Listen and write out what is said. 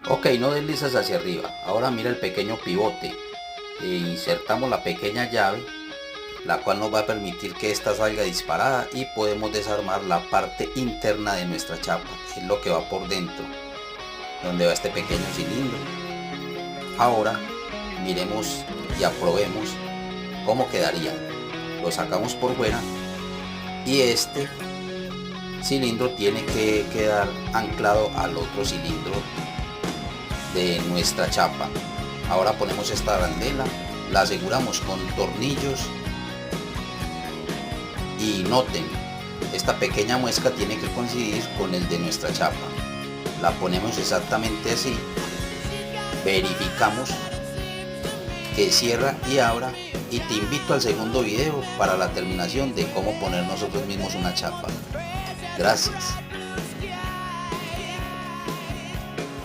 Ok, no deslizas hacia arriba. Ahora mira el pequeño pivote. Insertamos la pequeña llave, la cual nos va a permitir que esta salga disparada y podemos desarmar la parte interna de nuestra chapa, que es lo que va por dentro, donde va este pequeño cilindro. Ahora miremos y aprobemos cómo quedaría. Lo sacamos por fuera y este cilindro tiene que quedar anclado al otro cilindro de nuestra chapa. Ahora ponemos esta arandela, la aseguramos con tornillos y noten, esta pequeña muesca tiene que coincidir con el de nuestra chapa. La ponemos exactamente así, verificamos que cierra y abra y te invito al segundo video para la terminación de cómo poner nosotros mismos una chapa. Gracias.